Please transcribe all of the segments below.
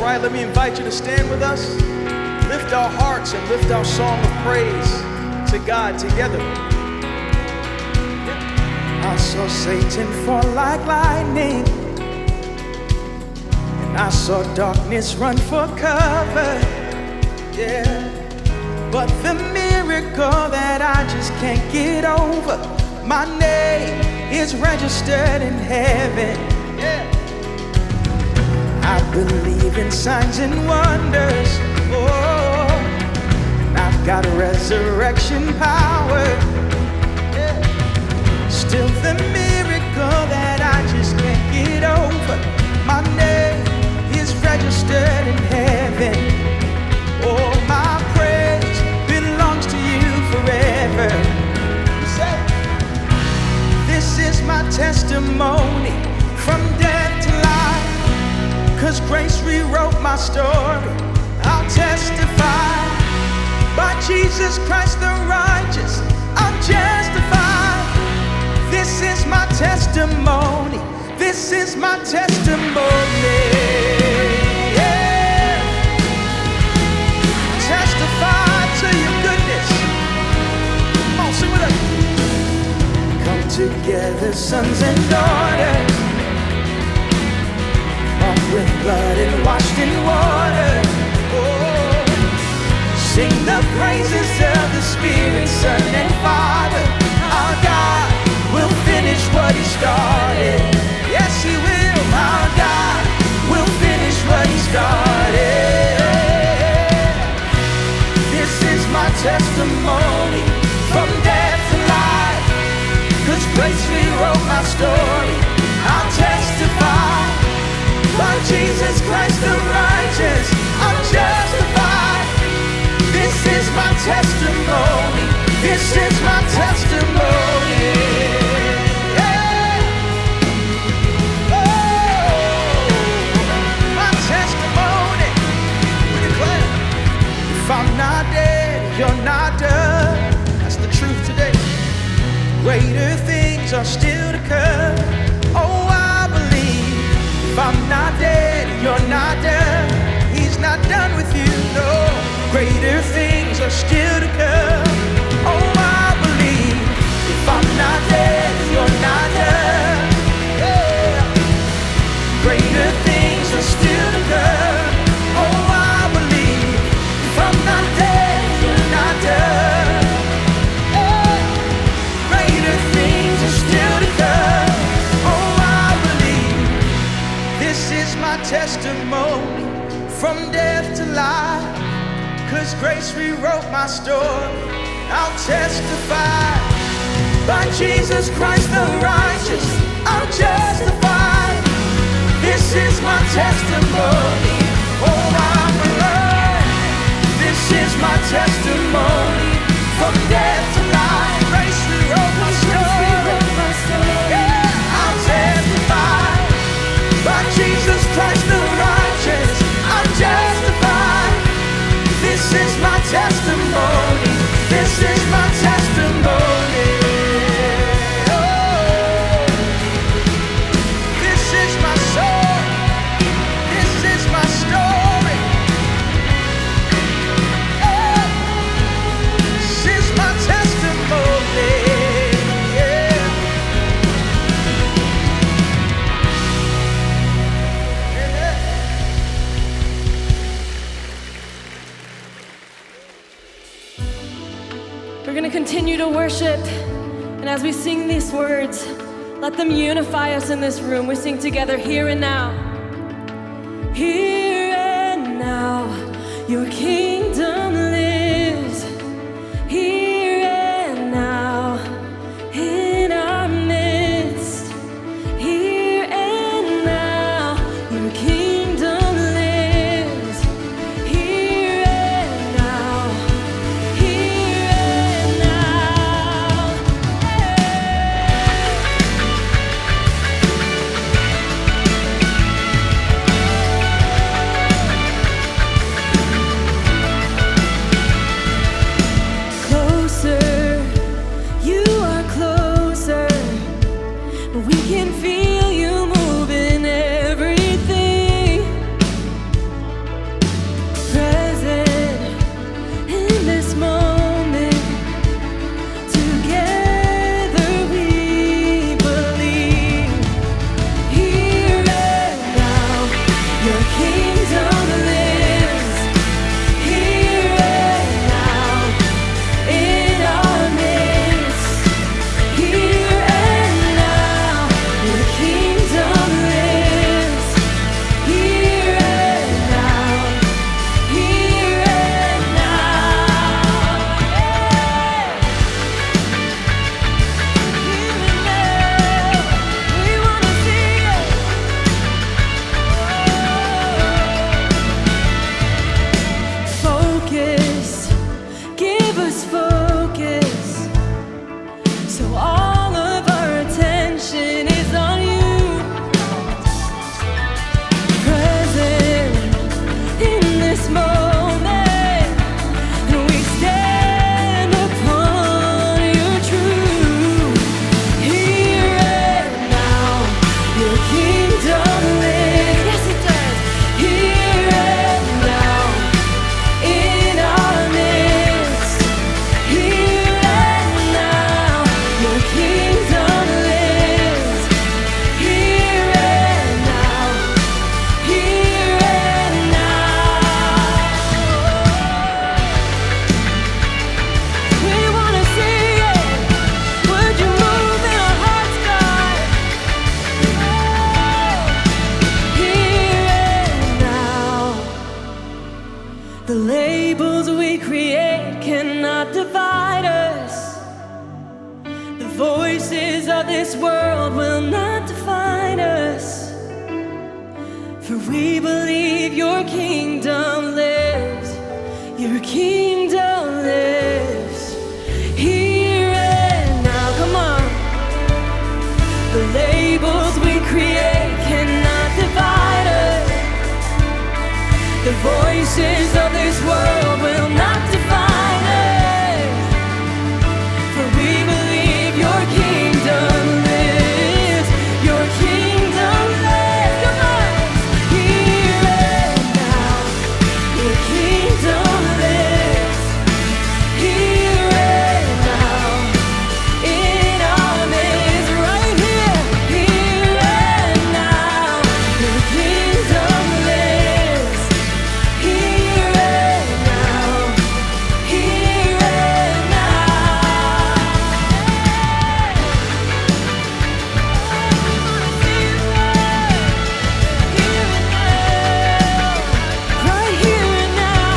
right, let me invite you to stand with us. Lift our hearts and lift our song of praise to God together. I saw Satan fall like lightning, and I saw darkness run for cover. Yeah, but the miracle that I just can't get over, my name is registered in heaven. Yeah, I believe in signs and wonders. Oh, and I've got resurrection power. Yeah, still the miracle that I just can't get over, my name is registered in heaven. Oh, my praise belongs to you forever. You say, this is my testimony from death to life, 'cause grace rewrote my story. I'll testify, by Jesus Christ the righteous, I'm justified. This is my testimony, this is my testimony. Yeah. Testify to your goodness. Come on, sing with us. Come together, sons and daughters, bought with blood and washed in water. Oh, sing the praises of the Spirit, Son and Father. Our God will finish what He started. Yes, He will. Our God will finish what He started. This is my testimony from death to life, 'cause grace rewrote my story. I'll testify, by Jesus Christ the righteous, I'm justified. This is my testimony, this is my testimony. Yeah. Oh, my testimony. We declare, if I'm not dead, you're not done. That's the truth today. Greater things are still to come. Oh, I believe, if I'm not dead, you're not done. He's not done with you, no. Greater things are still to come. Oh, I believe, if I'm not dead, you're not done. Yeah. Greater things are still to come. Oh, I believe, if I'm not dead, you're not done. Yeah. Greater things are still to come. Oh, I believe, this is my testimony from death to life, 'cause grace rewrote my story. I'll testify, by Jesus Christ the righteous, I'm justified. This is my testimony. Oh, I'm alive. This is my testimony from death to life. Grace rewrote my story. Yeah, I'll testify, by Jesus Christ the righteous, I'm justified. This is my testimony, this is my testimony. Oh, this is my song, this is my story. Oh, this is my testimony. Yeah. We're going to continue to worship, and as we sing these words, let them unify us in this room. We sing together, here and now. Here and now, your kingdom lives. Here and now, in our midst. Here and now, your kingdom lives. Here and now. kingdom lives. Yes, it does. Here and now, in our midst. Here and now, your kingdom lives. Here and now, here and now. We want to see it. Would you move in our hearts, God? Here and now. The labels we create cannot divide us. The voices of this world will not define us. For we believe your kingdom lives. Your kingdom lives. Here and now, come on. The labels we create cannot divide us. The voices of this world will not define us. For we believe your kingdom lives. Your kingdom lives. Come on. Here and now, your kingdom lives. Here and now, in our midst, right here. Here and now, your kingdom lives. Here and now, here and now. Right here and now.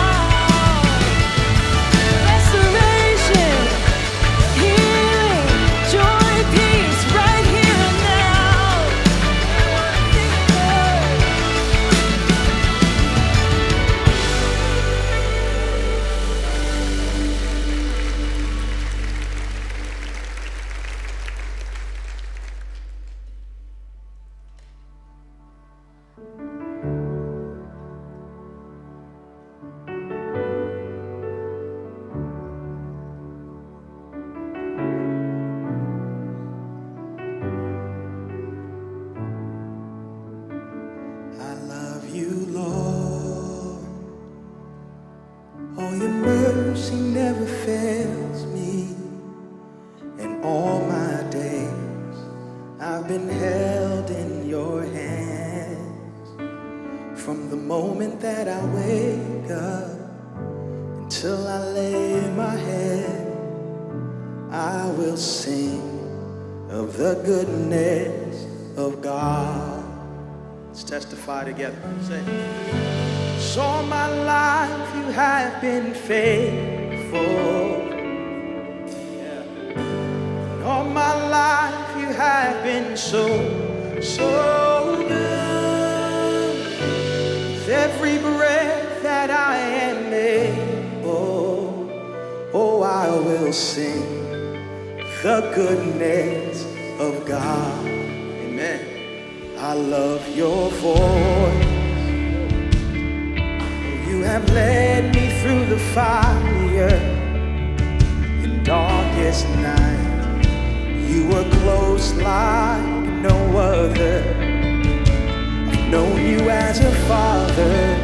Restoration, healing, joy, peace, right here and now. I love you, Lord. Oh, your mercy never fails me. In all my days, I've been held in your hands. From the moment that I wake up until I lay my head, I will sing of the goodness of God. Let's testify together. Say, so all my life you have been faithful. Yeah. All my life you have been so good. With every breath that I am able, oh, I will sing the goodness of God. Amen. I love your voice. Oh, you have led me through the fire in darkest night. You were close like no other. I've known you as a father.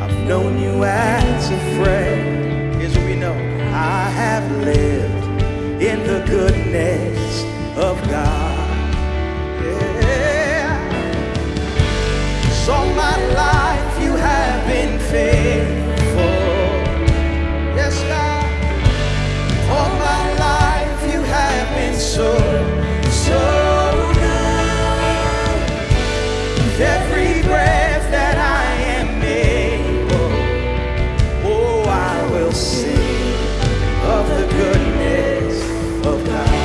I've known you as a friend. Here's what we know. I have lived in the goodness of God. All my life you have been faithful. Yes, God. All my life you have been so good. With every breath that I am able, oh, I will sing of the goodness of God.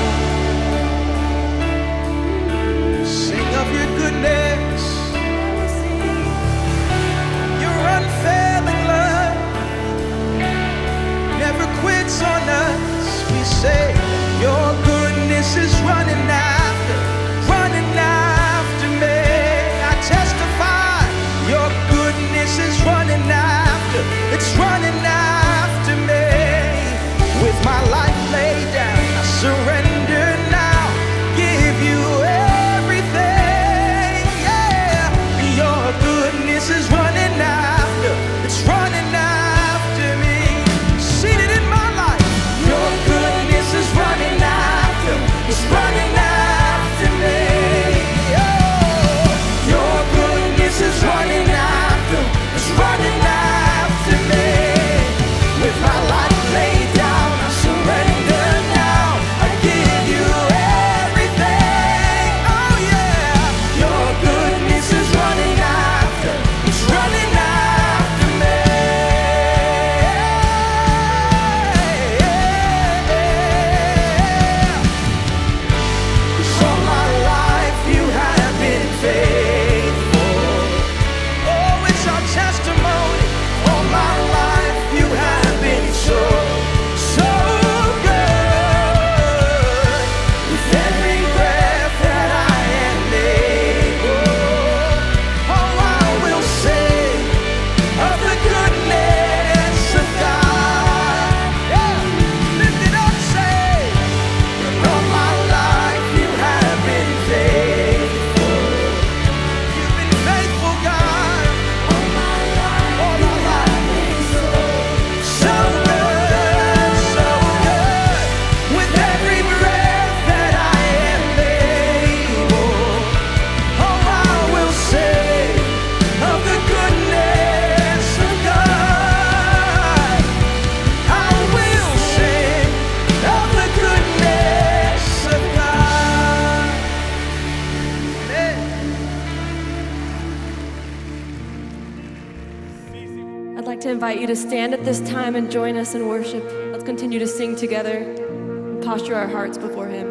I'd like to invite you to stand at this time and join us in worship. Let's continue to sing together and posture our hearts before Him.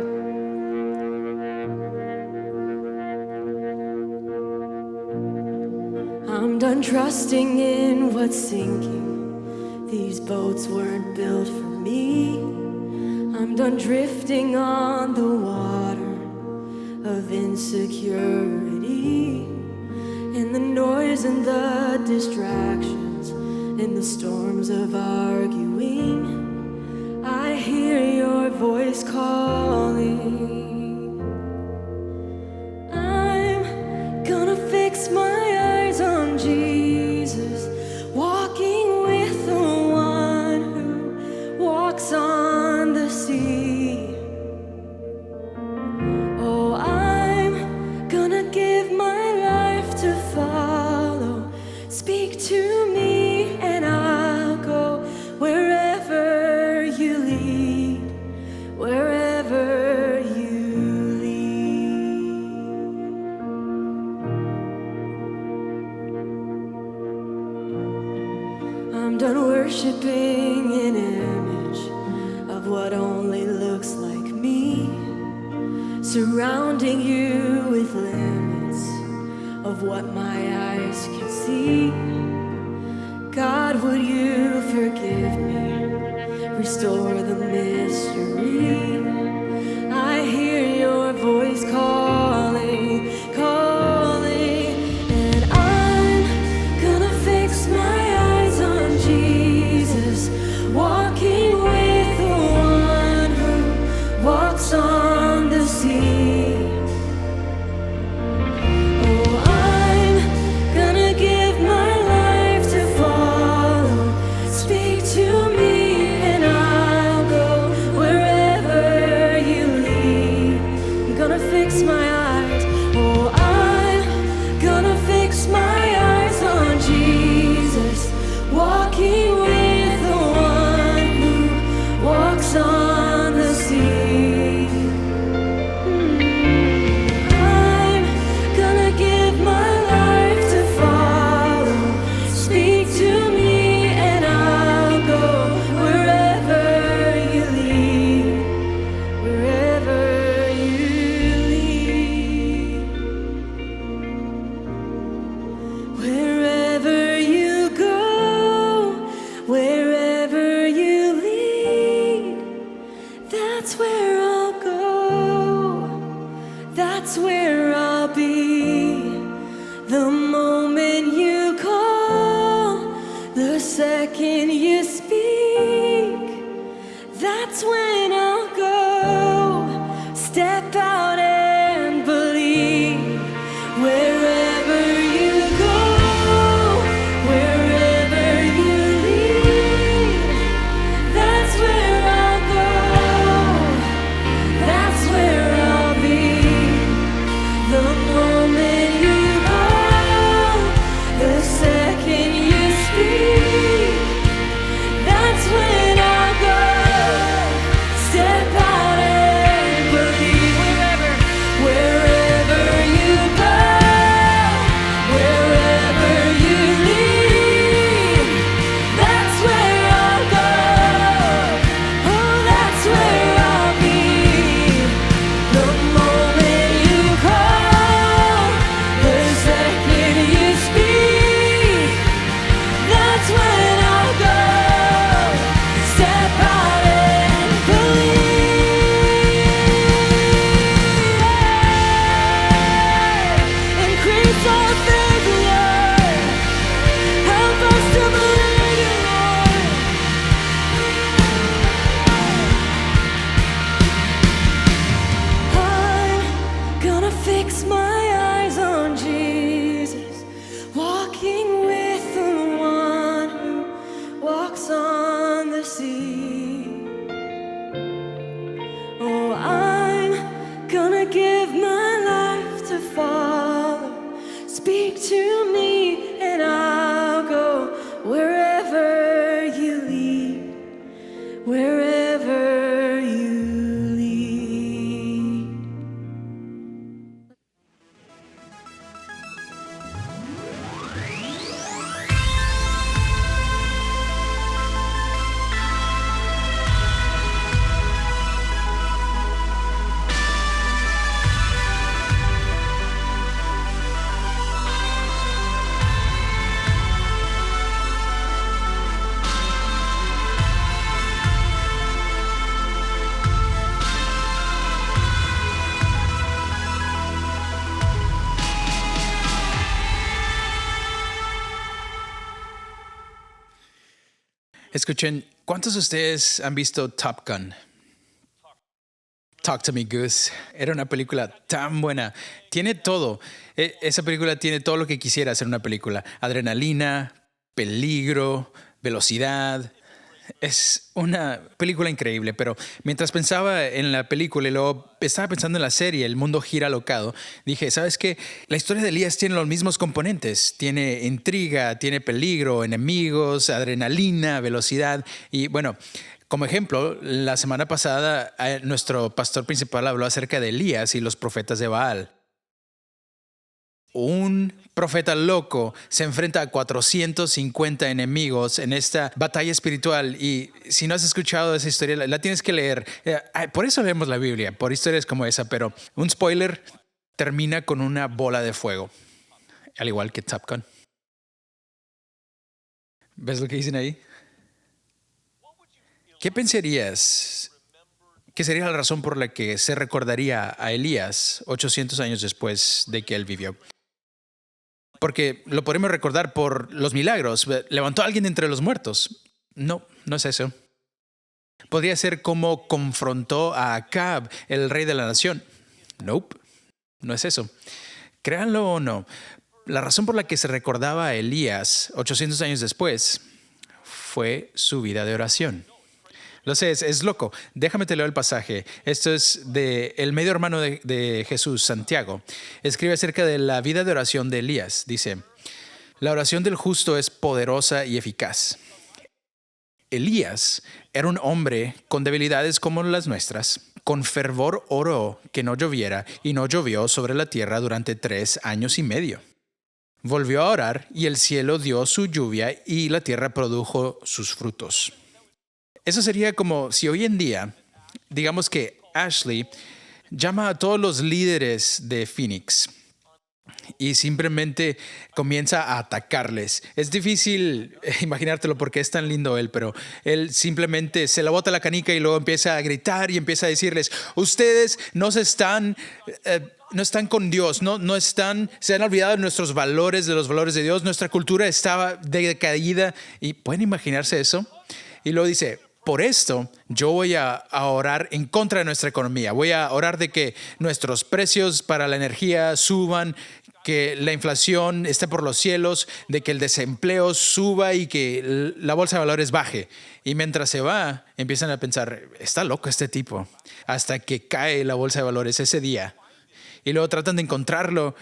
I'm done trusting in what's sinking. These boats weren't built for me. I'm done drifting on the water of insecurity. In the noise and the distractions, in the storms of arguing, I hear your voice calling. I'm gonna fix my eyes on Jesus, walking with the one who walks on the sea. Oh, I'm gonna give my life to follow. Speak to me and I'll go wherever you lead, wherever you lead. I'm done worshiping an image of what only looks like me, surrounding you with limits of what my eyes can see. God, would you forgive me, restore the mystery? I hear your voice calling, calling, and I'm gonna fix my eyes on Jesus, walking with the one who walks on the sea. Escuchen, ¿cuántos de ustedes han visto Top Gun? Talk to Me Goose. Era una película tan buena. Tiene todo. Esa película tiene todo lo que quisiera ser una película. Adrenalina, peligro, velocidad. Es una película increíble, pero mientras pensaba en la película y luego estaba pensando en la serie, El mundo gira alocado, dije, ¿sabes qué? La historia de Elías tiene los mismos componentes. Tiene intriga, tiene peligro, enemigos, adrenalina, velocidad. Y bueno, como ejemplo, la semana pasada nuestro pastor principal habló acerca de Elías y los profetas de Baal. Un profeta loco se enfrenta a 450 enemigos en esta batalla espiritual, y si no has escuchado esa historia, la tienes que leer. Por eso leemos la Biblia, por historias como esa, pero un spoiler, termina con una bola de fuego, al igual que Top Gun. ¿Ves lo que dicen ahí? ¿Qué pensarías que sería la razón por la que se recordaría a Elías 800 años después de que él vivió? Porque lo podemos recordar por los milagros. Levantó a alguien de entre los muertos. No, no es eso. Podría ser como confrontó a Acab, el rey de la nación. Nope, no es eso. Créanlo o no, la razón por la que se recordaba a Elías 800 años después fue su vida de oración. Lo sé, es loco. Déjame te leo el pasaje. Esto es de el medio hermano de Jesús, Santiago. Escribe acerca de la vida de oración de Elías. Dice, la oración del justo es poderosa y eficaz. Elías era un hombre con debilidades como las nuestras. Con fervor oró que no lloviera y no llovió sobre la tierra durante 3 años y medio. Volvió a orar y el cielo dio su lluvia y la tierra produjo sus frutos. Eso sería como si hoy en día, digamos que Ashley llama a todos los líderes de Phoenix y simplemente comienza a atacarles. Es difícil imaginártelo porque es tan lindo él, pero él simplemente se la bota la canica y luego empieza a gritar y empieza a decirles, ustedes no están con Dios, no están, se han olvidado de nuestros valores, de los valores de Dios, nuestra cultura estaba decaída. ¿Y pueden imaginarse eso? Y luego dice, por esto yo voy a orar en contra de nuestra economía. Voy a orar de que nuestros precios para la energía suban, que la inflación esté por los cielos, de que el desempleo suba y que la bolsa de valores baje. Y mientras se va, empiezan a pensar, está loco este tipo, hasta que cae la bolsa de valores ese día. Y luego tratan de encontrarlo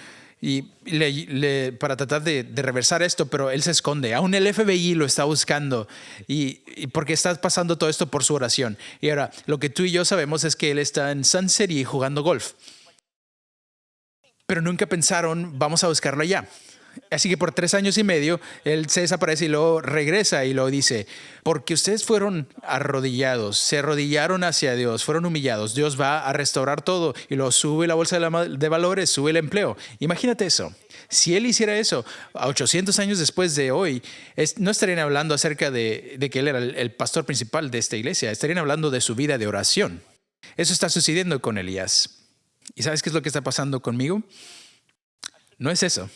para tratar de reversar esto, pero él se esconde. Aún el FBI lo está buscando y porque está pasando todo esto por su oración. Y ahora, lo que tú y yo sabemos es que él está en Sun City jugando golf. Pero nunca pensaron, vamos a buscarlo allá. Así que por 3 años y medio, él se desaparece y luego regresa y luego dice, porque ustedes fueron arrodillados, se arrodillaron hacia Dios, fueron humillados, Dios va a restaurar todo y luego sube la bolsa de valores, sube el empleo. Imagínate eso. Si él hiciera eso a 800 años después de hoy, no estarían hablando acerca de que él era el pastor principal de esta iglesia, estarían hablando de su vida de oración. Eso está sucediendo con Elías. ¿Y sabes qué es lo que está pasando conmigo? No es eso.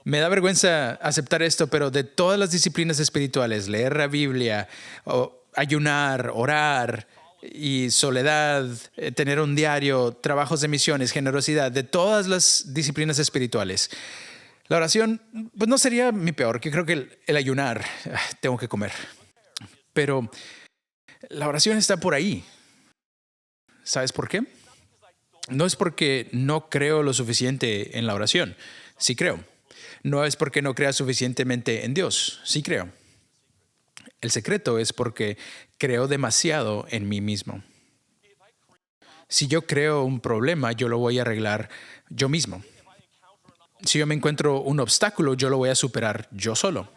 Me da vergüenza aceptar esto, pero de todas las disciplinas espirituales, leer la Biblia, ayunar, orar y soledad, tener un diario, trabajos de misiones, generosidad, de todas las disciplinas espirituales, la oración pues no sería mi peor, que creo que el ayunar, tengo que comer. Pero la oración está por ahí. ¿Sabes por qué? No es porque no creo lo suficiente en la oración. Sí creo. No es porque no crea suficientemente en Dios. Sí creo. El secreto es porque creo demasiado en mí mismo. Si yo creo un problema, yo lo voy a arreglar yo mismo. Si yo me encuentro un obstáculo, yo lo voy a superar yo solo.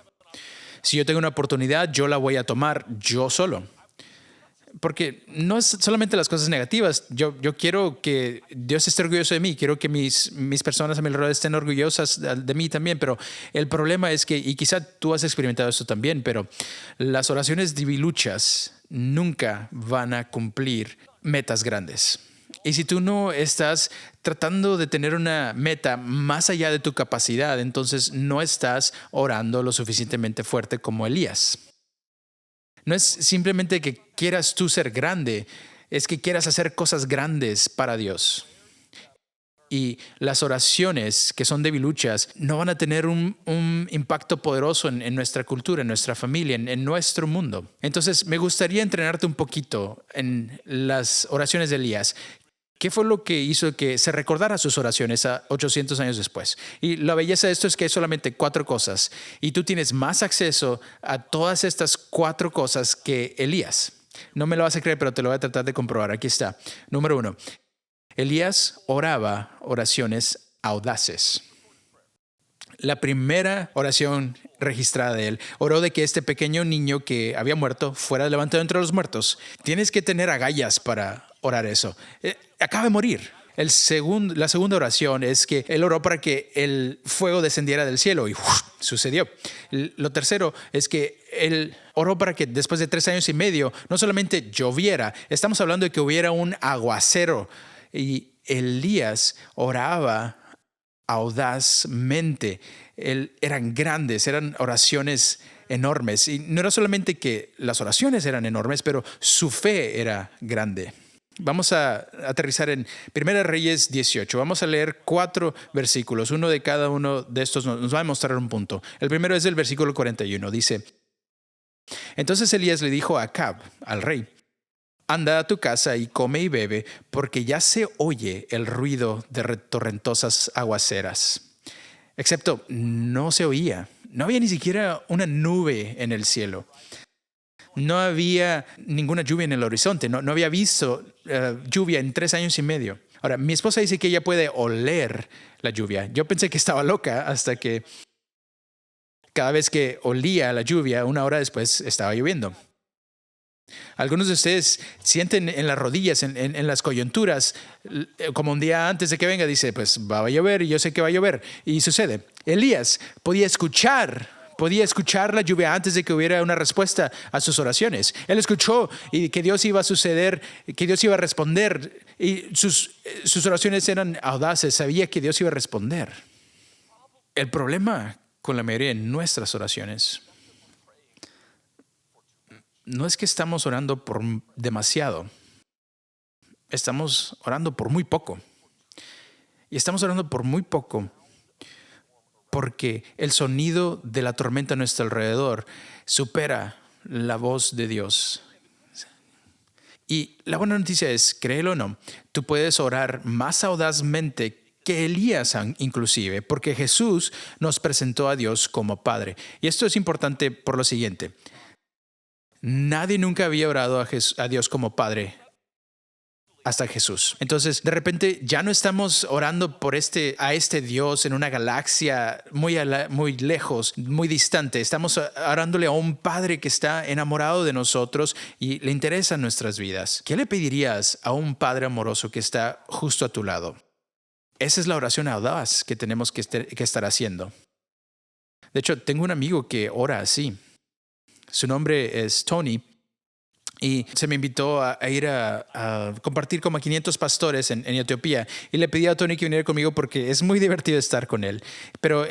Si yo tengo una oportunidad, yo la voy a tomar yo solo. Porque no es solamente las cosas negativas. Yo quiero que Dios esté orgulloso de mí. Quiero que mis personas a mi alrededor estén orgullosas de mí también. Pero el problema es que, y quizá tú has experimentado esto también, pero las oraciones debiluchas nunca van a cumplir metas grandes. Y si tú no estás tratando de tener una meta más allá de tu capacidad, entonces no estás orando lo suficientemente fuerte como Elías. No es simplemente que quieras tú ser grande, es que quieras hacer cosas grandes para Dios. Y las oraciones que son debiluchas no van a tener un impacto poderoso en nuestra cultura, en nuestra familia, en nuestro mundo. Entonces, me gustaría entrenarte un poquito en las oraciones de Elías. ¿Qué fue lo que hizo que se recordara sus oraciones a 800 años después? Y la belleza de esto es que hay solamente 4 cosas. Y tú tienes más acceso a todas estas 4 cosas que Elías. No me lo vas a creer, pero te lo voy a tratar de comprobar. Aquí está. Número 1. Elías oraba oraciones audaces. La primera oración registrada de él, oró de que este pequeño niño que había muerto fuera levantado entre los muertos. Tienes que tener agallas para orar eso. Acaba de morir. La segunda oración es que él oró para que el fuego descendiera del cielo y sucedió. Lo tercero es que él oró para que después de 3 años y medio no solamente lloviera, estamos hablando de que hubiera un aguacero. Y Elías oraba audazmente. Eran grandes, eran oraciones enormes. Y no era solamente que las oraciones eran enormes, pero su fe era grande. Vamos a aterrizar en 1 Reyes 18. Vamos a leer 4 versículos. Uno de cada uno de estos nos va a mostrar un punto. El primero es del versículo 41. Dice: Entonces Elías le dijo a Acab, al rey: Anda a tu casa y come y bebe, porque ya se oye el ruido de torrentosas aguaceras. Excepto, no se oía. No había ni siquiera una nube en el cielo. No había ninguna lluvia en el horizonte. No había visto lluvia en 3 años y medio. Ahora, mi esposa dice que ella puede oler la lluvia. Yo pensé que estaba loca hasta que cada vez que olía la lluvia, 1 hora después estaba lloviendo. Algunos de ustedes sienten en las rodillas, en las coyunturas, como un día antes de que venga, dice, pues va a llover y yo sé que va a llover. Y sucede. Elías podía escuchar la lluvia antes de que hubiera una respuesta a sus oraciones. Él escuchó y que Dios iba a suceder, que Dios iba a responder. Y sus oraciones eran audaces, sabía que Dios iba a responder. El problema con la mayoría de nuestras oraciones no es que estamos orando por demasiado. Estamos orando por muy poco. Y estamos orando por muy poco porque el sonido de la tormenta a nuestro alrededor supera la voz de Dios. Y la buena noticia es, créelo o no, tú puedes orar más audazmente que Elías inclusive, porque Jesús nos presentó a Dios como Padre. Y esto es importante por lo siguiente. Nadie nunca había orado a Dios como Padre hasta Jesús. Entonces, de repente ya no estamos orando a este Dios en una galaxia muy lejos, muy distante. Estamos orándole a un Padre que está enamorado de nosotros y le interesan nuestras vidas. ¿Qué le pedirías a un Padre amoroso que está justo a tu lado? Esa es la oración audaz que tenemos que estar haciendo. De hecho, tengo un amigo que ora así. Su nombre es Tony y se me invitó a ir a compartir como a 500 pastores en Etiopía. Y le pedí a Tony que viniera conmigo porque es muy divertido estar con él. Pero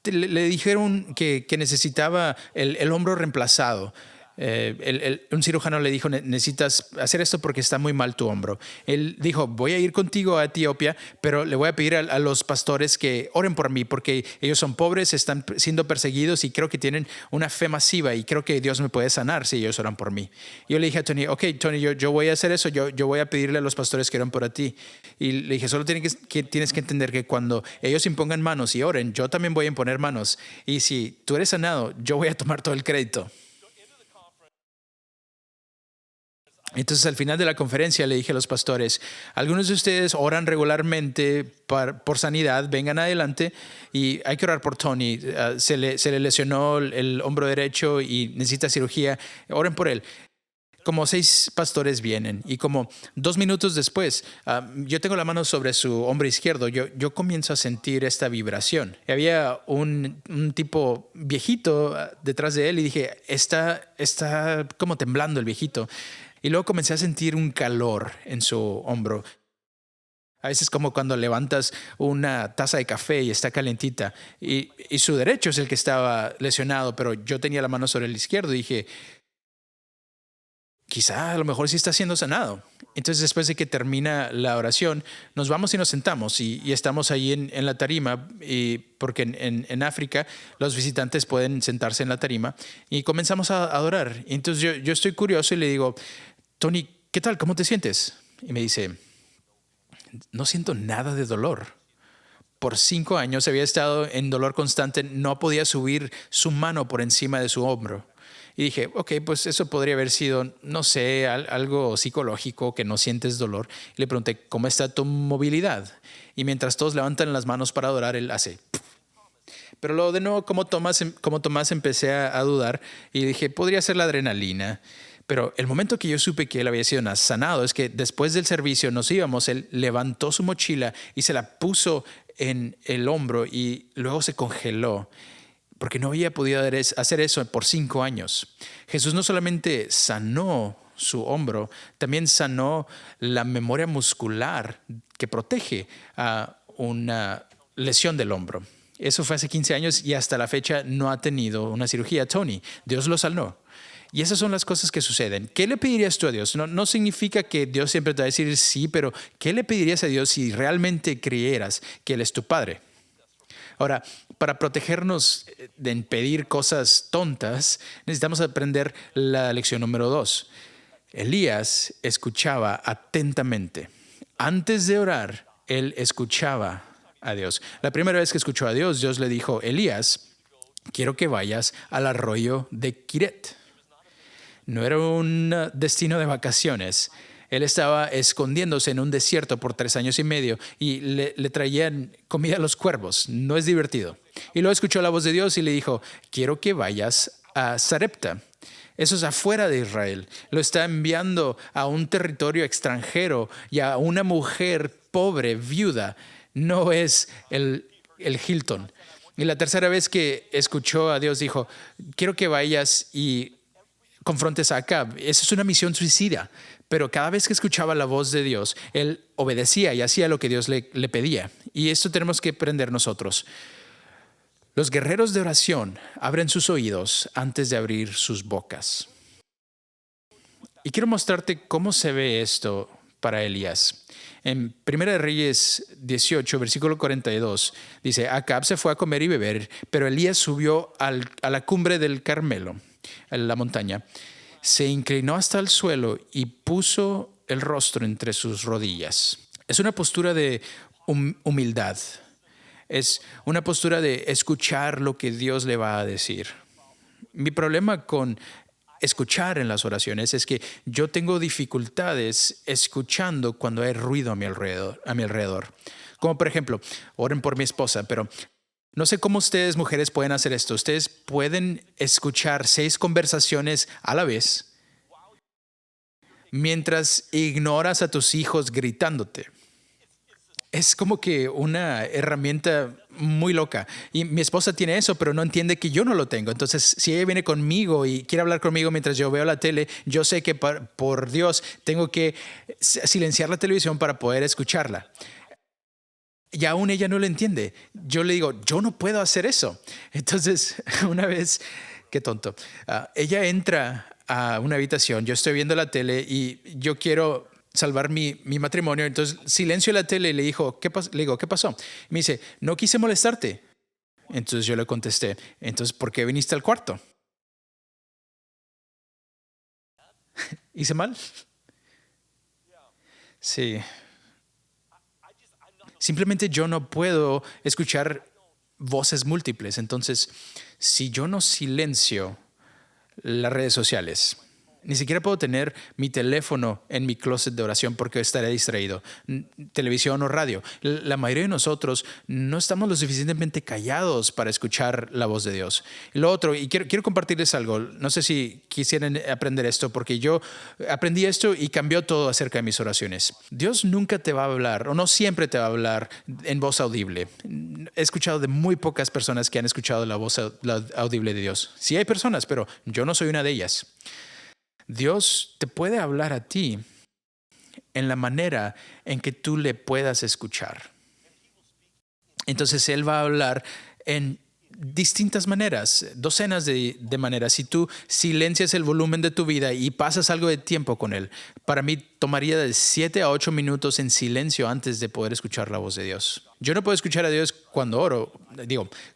le dijeron que necesitaba el hombro reemplazado. Un cirujano le dijo, necesitas hacer esto porque está muy mal tu hombro. Él dijo, voy a ir contigo a Etiopía, pero le voy a pedir a los pastores que oren por mí porque ellos son pobres, están siendo perseguidos y creo que tienen una fe masiva y creo que Dios me puede sanar si ellos oran por mí. Yo le dije a Tony, ok, Tony, yo voy a hacer eso, yo voy a pedirle a los pastores que oren por ti. Y le dije, solo tienes que entender que cuando ellos impongan manos y oren, yo también voy a imponer manos. Y si tú eres sanado, yo voy a tomar todo el crédito. Entonces al final de la conferencia le dije a los pastores, algunos de ustedes oran regularmente por sanidad, vengan adelante y hay que orar por Tony. Se le lesionó el hombro derecho y necesita cirugía, oren por él. Como 6 pastores vienen y como 2 minutos después, yo tengo la mano sobre su hombro izquierdo, yo comienzo a sentir esta vibración. Y había un tipo viejito detrás de él y dije, está como temblando el viejito. Y luego comencé a sentir un calor en su hombro. A veces como cuando levantas una taza de café y está calentita. Y su derecho es el que estaba lesionado, pero yo tenía la mano sobre el izquierdo y dije, quizá a lo mejor sí está siendo sanado. Entonces, después de que termina la oración, nos vamos y nos sentamos y estamos ahí en la tarima, porque en África los visitantes pueden sentarse en la tarima y comenzamos a adorar. Entonces yo estoy curioso y le digo, Tony, ¿qué tal? ¿Cómo te sientes? Y me dice, no siento nada de dolor. Por 5 años había estado en dolor constante, no podía subir su mano por encima de su hombro. Y dije, ok, pues eso podría haber sido, no sé, algo psicológico, que no sientes dolor. Y le pregunté, ¿cómo está tu movilidad? Y mientras todos levantan las manos para adorar, él hace... Pero luego de nuevo, como Tomás empecé a dudar y dije, podría ser la adrenalina. Pero el momento que yo supe que él había sido sanado es que después del servicio nos íbamos, él levantó su mochila y se la puso en el hombro y luego se congeló porque no había podido hacer eso por 5 años. Jesús no solamente sanó su hombro, también sanó la memoria muscular que protege a una lesión del hombro. Eso fue hace 15 años y hasta la fecha no ha tenido una cirugía. Tony, Dios lo sanó. Y esas son las cosas que suceden. ¿Qué le pedirías tú a Dios? No significa que Dios siempre te va a decir sí, pero ¿qué le pedirías a Dios si realmente creyeras que Él es tu Padre? Ahora, para protegernos de pedir cosas tontas, necesitamos aprender la lección número 2. Elías escuchaba atentamente. Antes de orar, él escuchaba a Dios. La primera vez que escuchó a Dios, Dios le dijo, Elías, quiero que vayas al arroyo de Quiret. No era un destino de vacaciones. Él estaba escondiéndose en un desierto por 3 años y medio y le traían comida a los cuervos. No es divertido. Y luego escuchó la voz de Dios y le dijo, quiero que vayas a Sarepta. Eso es afuera de Israel. Lo está enviando a un territorio extranjero y a una mujer pobre, viuda. No es el Hilton. Y la tercera vez que escuchó a Dios dijo, quiero que vayas y confrontes a Acab. Esa es una misión suicida. Pero cada vez que escuchaba la voz de Dios, él obedecía y hacía lo que Dios le pedía. Y esto tenemos que aprender nosotros. Los guerreros de oración abren sus oídos antes de abrir sus bocas. Y quiero mostrarte cómo se ve esto para Elías. En 1 Reyes 18, versículo 42, dice, Acab se fue a comer y beber, pero Elías subió a la cumbre del Carmelo, a la montaña. Se inclinó hasta el suelo y puso el rostro entre sus rodillas. Es una postura de humildad. Es una postura de escuchar lo que Dios le va a decir. Mi problema con escuchar en las oraciones es que yo tengo dificultades escuchando cuando hay ruido a mi alrededor. Como por ejemplo, oren por mi esposa, pero no sé cómo ustedes, mujeres, pueden hacer esto. Ustedes pueden escuchar 6 conversaciones a la vez mientras ignoras a tus hijos gritándote. Es como que una herramienta muy loca. Y mi esposa tiene eso, pero no entiende que yo no lo tengo. Entonces, si ella viene conmigo y quiere hablar conmigo mientras yo veo la tele, yo sé que por Dios tengo que silenciar la televisión para poder escucharla. Y aún ella no lo entiende. Yo le digo, yo no puedo hacer eso. Entonces, una vez, qué tonto, ella entra a una habitación, yo estoy viendo la tele y yo quiero salvar mi matrimonio. Entonces silencio la tele y le digo, ¿qué pasó? Me dice, no quise molestarte. Entonces yo le contesté, entonces, ¿por qué viniste al cuarto? ¿Hice mal? Sí. Simplemente yo no puedo escuchar voces múltiples. Entonces, si yo no silencio las redes sociales, ni siquiera puedo tener mi teléfono en mi closet de oración porque estaré distraído. Televisión o radio. La mayoría de nosotros no estamos lo suficientemente callados para escuchar la voz de Dios. Y lo otro, y quiero compartirles algo. No sé si quisieran aprender esto, porque yo aprendí esto y cambió todo acerca de mis oraciones. Dios nunca te va a hablar, o no siempre te va a hablar en voz audible. He escuchado de muy pocas personas que han escuchado la voz audible de Dios. Sí hay personas, pero yo no soy una de ellas. Dios te puede hablar a ti en la manera en que tú le puedas escuchar. Entonces Él va a hablar en distintas maneras, docenas de maneras. Si tú silencias el volumen de tu vida y pasas algo de tiempo con él, para mí tomaría de 7 a 8 minutos en silencio antes de poder escuchar la voz de Dios. Yo no puedo escuchar a Dios cuando oro,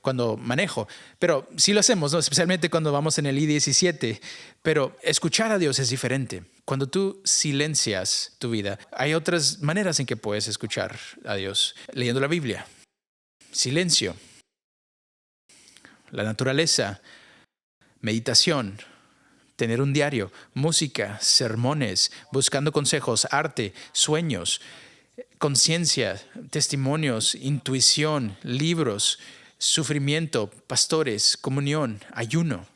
cuando manejo, pero sí lo hacemos, ¿no? Especialmente cuando vamos en el I-17. Pero escuchar a Dios es diferente. Cuando tú silencias tu vida, hay otras maneras en que puedes escuchar a Dios. Leyendo la Biblia, silencio, la naturaleza, meditación, tener un diario, música, sermones, buscando consejos, arte, sueños, conciencia, testimonios, intuición, libros, sufrimiento, pastores, comunión, ayuno.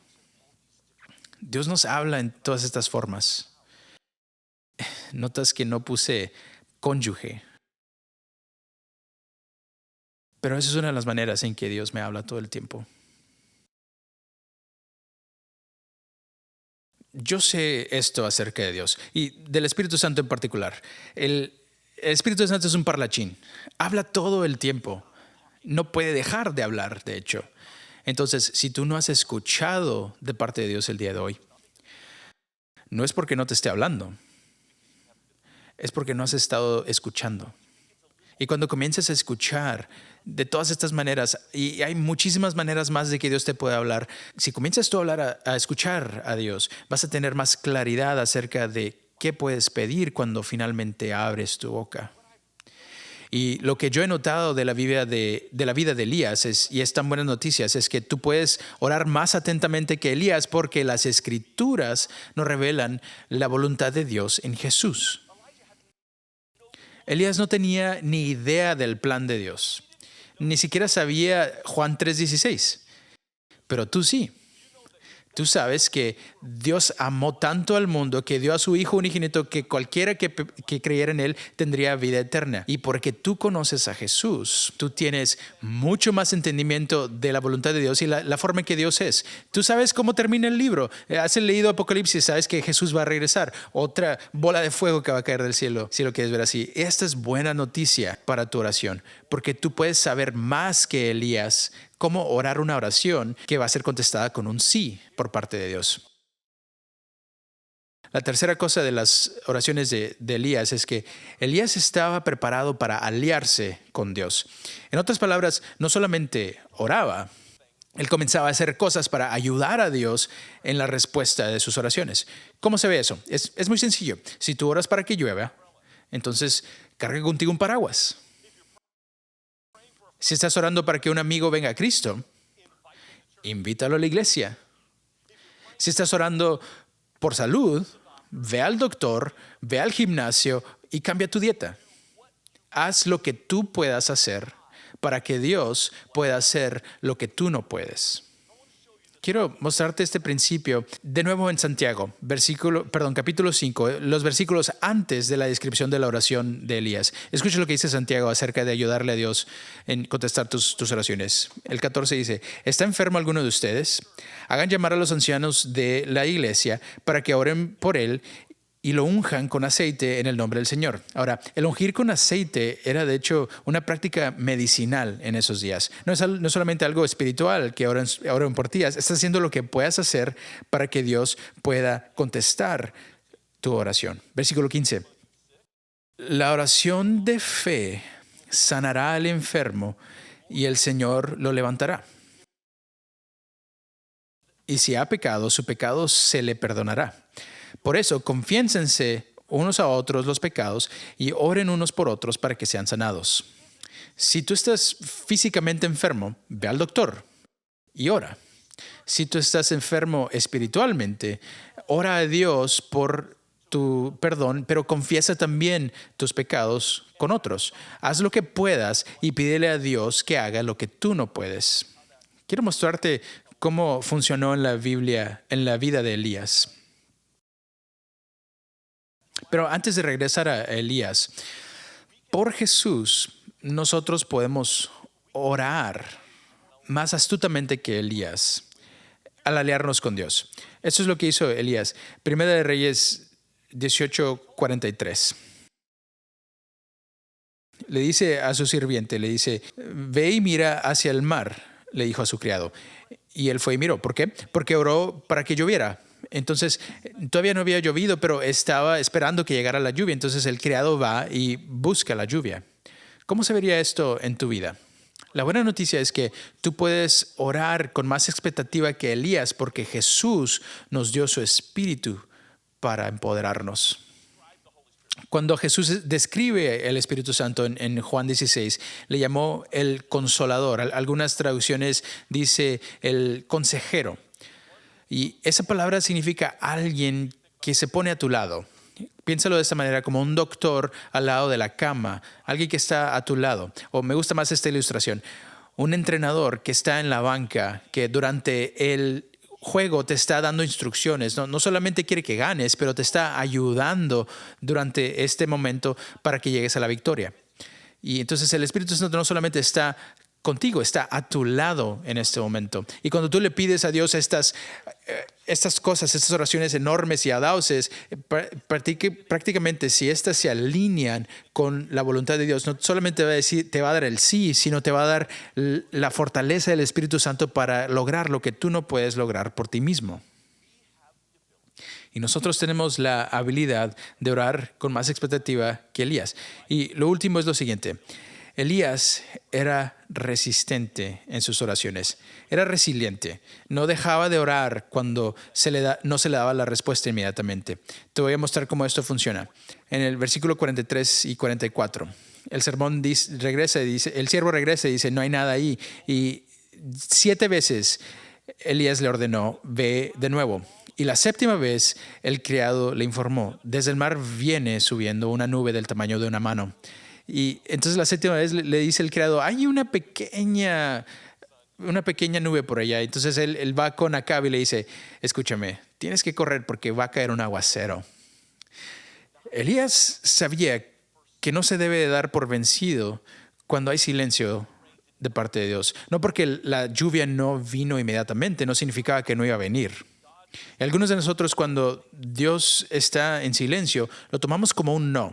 Dios nos habla en todas estas formas. Notas que no puse cónyuge. Pero esa es una de las maneras en que Dios me habla todo el tiempo. Yo sé esto acerca de Dios y del Espíritu Santo en particular. El Espíritu Santo es un parlachín. Habla todo el tiempo. No puede dejar de hablar, de hecho. Entonces, si tú no has escuchado de parte de Dios el día de hoy, no es porque no te esté hablando. Es porque no has estado escuchando. Y cuando comiences a escuchar de todas estas maneras, y hay muchísimas maneras más de que Dios te pueda hablar, si comienzas tú a hablar, a escuchar a Dios, vas a tener más claridad acerca de qué puedes pedir cuando finalmente abres tu boca. Y lo que yo he notado de la vida de Elías, y es tan buenas noticias, es que tú puedes orar más atentamente que Elías porque las Escrituras nos revelan la voluntad de Dios en Jesús. Elías no tenía ni idea del plan de Dios. Ni siquiera sabía Juan 3:16. Pero tú sí. Tú sabes que Dios amó tanto al mundo que dio a su Hijo unigénito que cualquiera que creyera en Él tendría vida eterna. Y porque tú conoces a Jesús, tú tienes mucho más entendimiento de la voluntad de Dios y la forma en que Dios es. Tú sabes cómo termina el libro. Has leído Apocalipsis, sabes que Jesús va a regresar. Otra bola de fuego que va a caer del cielo, si lo quieres ver así. Esta es buena noticia para tu oración, porque tú puedes saber más que Elías cómo orar una oración que va a ser contestada con un sí por parte de Dios. La tercera cosa de las oraciones de Elías es que Elías estaba preparado para aliarse con Dios. En otras palabras, no solamente oraba, él comenzaba a hacer cosas para ayudar a Dios en la respuesta de sus oraciones. ¿Cómo se ve eso? Es muy sencillo. Si tú oras para que llueva, entonces carga contigo un paraguas. Si estás orando para que un amigo venga a Cristo, invítalo a la iglesia. Si estás orando por salud, ve al doctor, ve al gimnasio y cambia tu dieta. Haz lo que tú puedas hacer para que Dios pueda hacer lo que tú no puedes. Quiero mostrarte este principio de nuevo en Santiago, capítulo 5, los versículos antes de la descripción de la oración de Elías. Escucha lo que dice Santiago acerca de ayudarle a Dios en contestar tus oraciones. El 14 dice: ¿está enfermo alguno de ustedes? Hagan llamar a los ancianos de la iglesia para que oren por él y lo unjan con aceite en el nombre del Señor. Ahora, el ungir con aceite era de hecho una práctica medicinal en esos días. No es solamente algo espiritual que oren por ti, estás haciendo lo que puedas hacer para que Dios pueda contestar tu oración. Versículo 15. La oración de fe sanará al enfermo y el Señor lo levantará. Y si ha pecado, su pecado se le perdonará. Por eso, confiénsense unos a otros los pecados y oren unos por otros para que sean sanados. Si tú estás físicamente enfermo, ve al doctor y ora. Si tú estás enfermo espiritualmente, ora a Dios por tu perdón, pero confiesa también tus pecados con otros. Haz lo que puedas y pídele a Dios que haga lo que tú no puedes. Quiero mostrarte cómo funcionó en la Biblia, en la vida de Elías. Pero antes de regresar a Elías, por Jesús nosotros podemos orar más astutamente que Elías al aliarnos con Dios. Eso es lo que hizo Elías. Primera de Reyes 18:43. Le dice a su sirviente, le dice: ve y mira hacia el mar. le dijo a su criado. Y él fue y miró. ¿Por qué? Porque oró para que lloviera. Entonces, todavía no había llovido, pero estaba esperando que llegara la lluvia. Entonces, el criado va y busca la lluvia. ¿Cómo se vería esto en tu vida? La buena noticia es que tú puedes orar con más expectativa que Elías porque Jesús nos dio su espíritu para empoderarnos. Cuando Jesús describe el Espíritu Santo en Juan 16, le llamó el Consolador. Algunas traducciones dice el consejero. Y esa palabra significa alguien que se pone a tu lado. Piénsalo de esta manera, como un doctor al lado de la cama, alguien que está a tu lado. O me gusta más esta ilustración, un entrenador que está en la banca, que durante el juego te está dando instrucciones. No solamente quiere que ganes, pero te está ayudando durante este momento para que llegues a la victoria. Y entonces el Espíritu Santo no solamente está contigo, está a tu lado en este momento. Y cuando tú le pides a Dios estas cosas, estas oraciones enormes y audaces, prácticamente si estas se alinean con la voluntad de Dios, no solamente te va a dar el sí, sino te va a dar la fortaleza del Espíritu Santo para lograr lo que tú no puedes lograr por ti mismo. Y nosotros tenemos la habilidad de orar con más expectativa que Elías. Y lo último es lo siguiente. Elías era resistente en sus oraciones, era resiliente, no dejaba de orar cuando no se le daba la respuesta inmediatamente. Te voy a mostrar cómo esto funciona. En el versículo 43 y 44, el siervo regresa y dice, no hay nada ahí. Y 7 veces Elías le ordenó, ve de nuevo. Y la 7ª vez el criado le informó, desde el mar viene subiendo una nube del tamaño de una mano. Y entonces la 7ª vez le dice el criado, hay una pequeña nube por allá. Entonces él va con Acab y le dice, escúchame, tienes que correr porque va a caer un aguacero. Elías sabía que no se debe dar por vencido cuando hay silencio de parte de Dios. No porque la lluvia no vino inmediatamente, no significaba que no iba a venir. Y algunos de nosotros, cuando Dios está en silencio, lo tomamos como un no.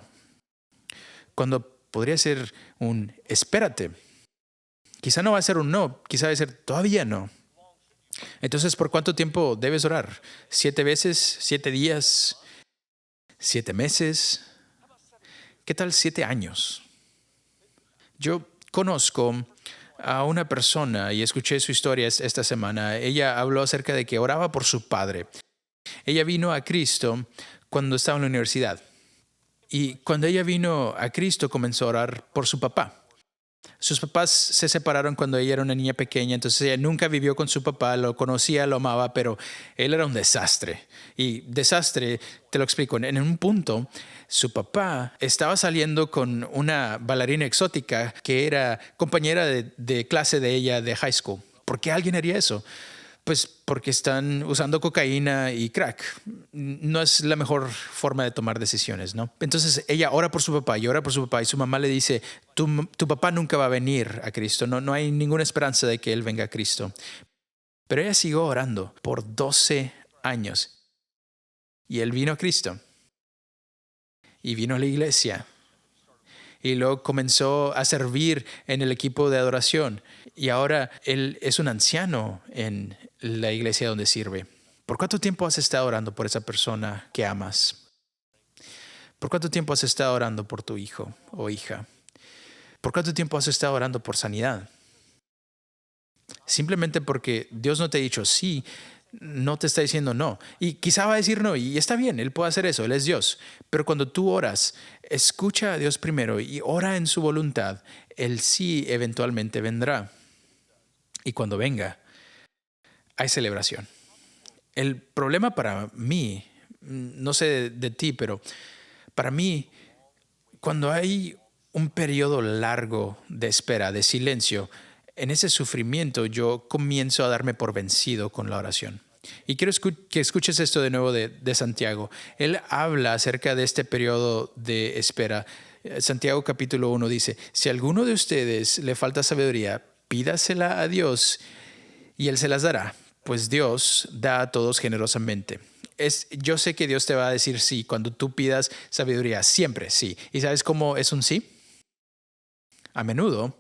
Cuando podría ser un espérate. Quizá no va a ser un no, quizá va a ser todavía no. Entonces, ¿por cuánto tiempo debes orar? 7 veces, 7 días, 7 meses. ¿Qué tal 7 años? Yo conozco a una persona y escuché su historia esta semana. Ella habló acerca de que oraba por su padre. Ella vino a Cristo cuando estaba en la universidad. Y cuando ella vino a Cristo, comenzó a orar por su papá. Sus papás se separaron cuando ella era una niña pequeña, entonces ella nunca vivió con su papá, lo conocía, lo amaba, pero él era un desastre. Y desastre, te lo explico, en un punto, su papá estaba saliendo con una bailarina exótica que era compañera de clase de ella de high school. ¿Por qué alguien haría eso? Pues porque están usando cocaína y crack. No es la mejor forma de tomar decisiones, ¿no? Entonces ella ora por su papá y ora por su papá y su mamá le dice, tu papá nunca va a venir a Cristo, no hay ninguna esperanza de que él venga a Cristo. Pero ella siguió orando por 12 años y él vino a Cristo y vino a la iglesia. Y luego comenzó a servir en el equipo de adoración. Y ahora él es un anciano en la iglesia donde sirve. ¿Por cuánto tiempo has estado orando por esa persona que amas? ¿Por cuánto tiempo has estado orando por tu hijo o hija? ¿Por cuánto tiempo has estado orando por sanidad? Simplemente porque Dios no te ha dicho sí, no te está diciendo no. Y quizá va a decir no, y está bien, Él puede hacer eso, Él es Dios. Pero cuando tú oras, escucha a Dios primero y ora en su voluntad. El sí eventualmente vendrá. Y cuando venga, hay celebración. El problema para mí, no sé de ti, pero para mí, cuando hay un periodo largo de espera, de silencio, en ese sufrimiento yo comienzo a darme por vencido con la oración. Y quiero que escuches esto de nuevo de Santiago. Él habla acerca de este periodo de espera. Santiago capítulo 1 dice, si a alguno de ustedes le falta sabiduría, pídasela a Dios y Él se las dará, pues Dios da a todos generosamente. Yo sé que Dios te va a decir sí cuando tú pidas sabiduría, siempre sí. ¿Y sabes cómo es un sí? A menudo,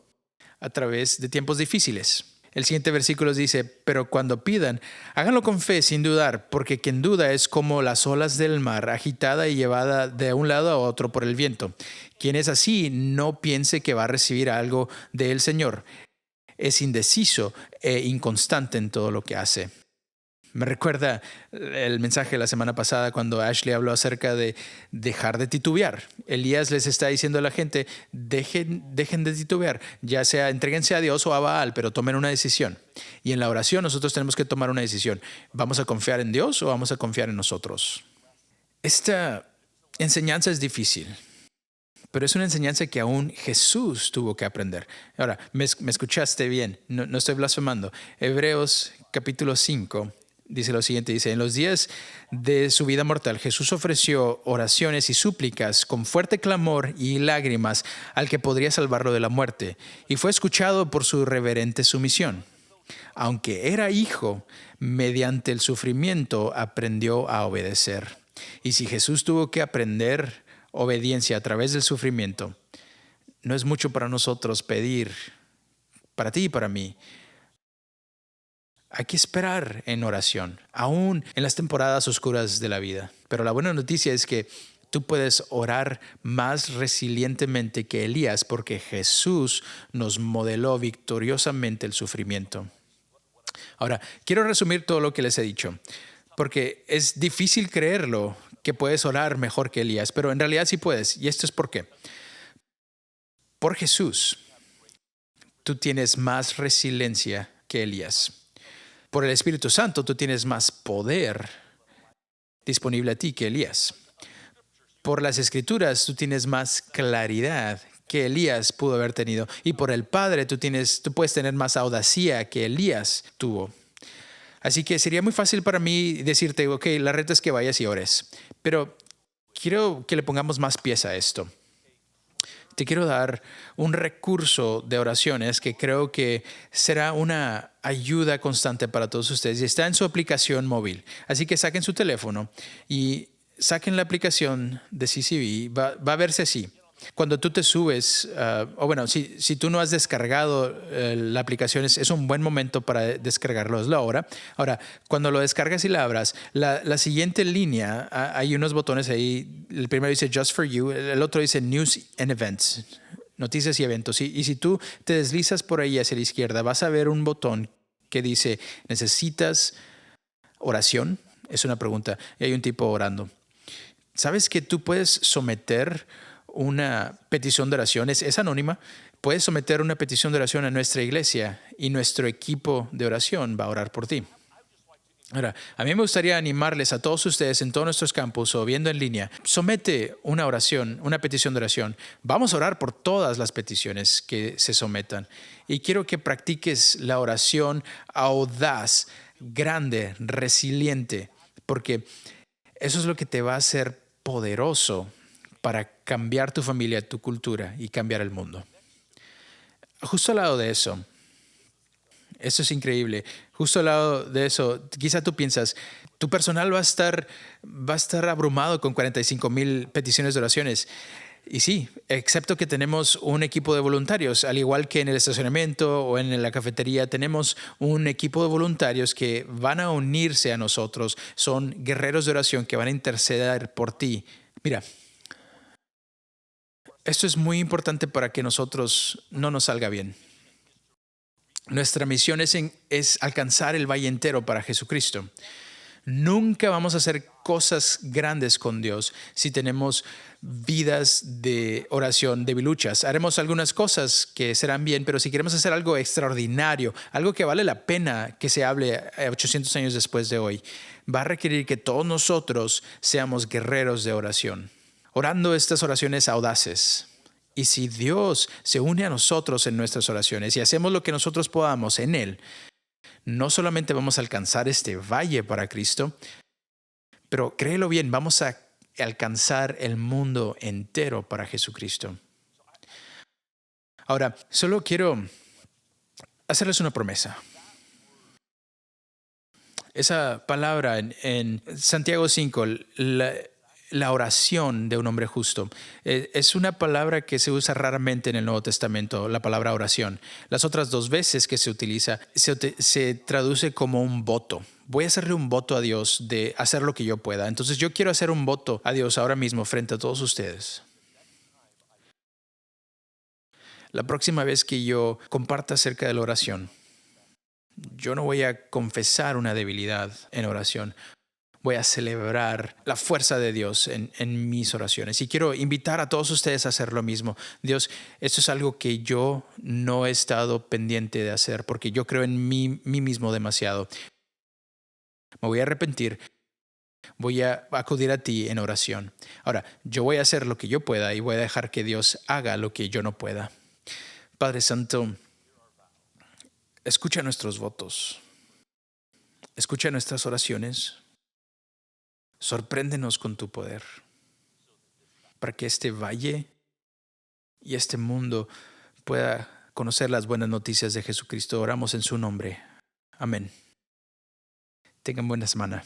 a través de tiempos difíciles. El siguiente versículo dice, pero cuando pidan, háganlo con fe, sin dudar, porque quien duda es como las olas del mar, agitada y llevada de un lado a otro por el viento. Quien es así, no piense que va a recibir algo del Señor. Es indeciso e inconstante en todo lo que hace. Me recuerda el mensaje de la semana pasada cuando Ashley habló acerca de dejar de titubear. Elías les está diciendo a la gente, dejen de titubear, ya sea entréguense a Dios o a Baal, pero tomen una decisión. Y en la oración nosotros tenemos que tomar una decisión. ¿Vamos a confiar en Dios o vamos a confiar en nosotros? Esta enseñanza es difícil, pero es una enseñanza que aún Jesús tuvo que aprender. Ahora, me escuchaste bien, no estoy blasfemando. Hebreos capítulo 5. Dice lo siguiente, dice, en los días de su vida mortal, Jesús ofreció oraciones y súplicas con fuerte clamor y lágrimas al que podría salvarlo de la muerte, y fue escuchado por su reverente sumisión. Aunque era hijo, mediante el sufrimiento aprendió a obedecer. Y si Jesús tuvo que aprender obediencia a través del sufrimiento, no es mucho para nosotros pedir, para ti y para mí. Hay que esperar en oración, aún en las temporadas oscuras de la vida. Pero la buena noticia es que tú puedes orar más resilientemente que Elías porque Jesús nos modeló victoriosamente el sufrimiento. Ahora, quiero resumir todo lo que les he dicho, porque es difícil creerlo que puedes orar mejor que Elías, pero en realidad sí puedes. Y esto es por qué. Por Jesús, tú tienes más resiliencia que Elías. Por el Espíritu Santo, tú tienes más poder disponible a ti que Elías. Por las Escrituras, tú tienes más claridad que Elías pudo haber tenido. Y por el Padre, tú puedes tener más audacia que Elías tuvo. Así que sería muy fácil para mí decirte, ok, la reta es que vayas y ores. Pero quiero que le pongamos más pies a esto. Te quiero dar un recurso de oraciones que creo que será una ayuda constante para todos ustedes y está en su aplicación móvil. Así que saquen su teléfono y saquen la aplicación de CCV. Va a verse así. Cuando tú te subes, si tú no has descargado la aplicación, es un buen momento para descargarlo, es la hora. Ahora, cuando lo descargas y la abras, la siguiente línea, hay unos botones ahí. El primero dice Just for You, el otro dice News and Events, noticias y eventos. Y si tú te deslizas por ahí hacia la izquierda, vas a ver un botón que dice ¿necesitas oración? Es una pregunta y hay un tipo orando. ¿Sabes que tú puedes someter una petición de oración? Es anónima. Puedes someter una petición de oración a nuestra iglesia y nuestro equipo de oración va a orar por ti. Ahora, a mí me gustaría animarles a todos ustedes en todos nuestros campus o viendo en línea. Somete una oración, una petición de oración. Vamos a orar por todas las peticiones que se sometan. Y quiero que practiques la oración audaz, grande, resiliente, porque eso es lo que te va a hacer poderoso para cambiar tu familia, tu cultura y cambiar el mundo. Justo al lado de eso, esto es increíble, justo al lado de eso, quizá tú piensas, tu personal va a estar abrumado con 45,000 peticiones de oraciones. Y sí, excepto que tenemos un equipo de voluntarios, al igual que en el estacionamiento o en la cafetería, tenemos un equipo de voluntarios que van a unirse a nosotros, son guerreros de oración que van a interceder por ti. Mira, esto es muy importante para que nosotros no nos salga bien. Nuestra misión es alcanzar el valle entero para Jesucristo. Nunca vamos a hacer cosas grandes con Dios si tenemos vidas de oración debiluchas. Haremos algunas cosas que serán bien, pero si queremos hacer algo extraordinario, algo que vale la pena que se hable 800 años después de hoy, va a requerir que todos nosotros seamos guerreros de oración, orando estas oraciones audaces. Y si Dios se une a nosotros en nuestras oraciones y hacemos lo que nosotros podamos en Él, no solamente vamos a alcanzar este valle para Cristo, pero créelo bien, vamos a alcanzar el mundo entero para Jesucristo. Ahora, solo quiero hacerles una promesa. Esa palabra en Santiago 5, la oración de un hombre justo. Es una palabra que se usa raramente en el Nuevo Testamento, la palabra oración. Las otras 2 veces que se utiliza se traduce como un voto. Voy a hacerle un voto a Dios de hacer lo que yo pueda. Entonces yo quiero hacer un voto a Dios ahora mismo frente a todos ustedes. La próxima vez que yo comparta acerca de la oración, yo no voy a confesar una debilidad en oración. Voy a celebrar la fuerza de Dios en mis oraciones. Y quiero invitar a todos ustedes a hacer lo mismo. Dios, esto es algo que yo no he estado pendiente de hacer porque yo creo en mí mismo demasiado. Me voy a arrepentir. Voy a acudir a ti en oración. Ahora, yo voy a hacer lo que yo pueda y voy a dejar que Dios haga lo que yo no pueda. Padre Santo, escucha nuestros votos. Escucha nuestras oraciones. Sorpréndenos con tu poder para que este valle y este mundo pueda conocer las buenas noticias de Jesucristo. Oramos en su nombre. Amén. Tengan buena semana.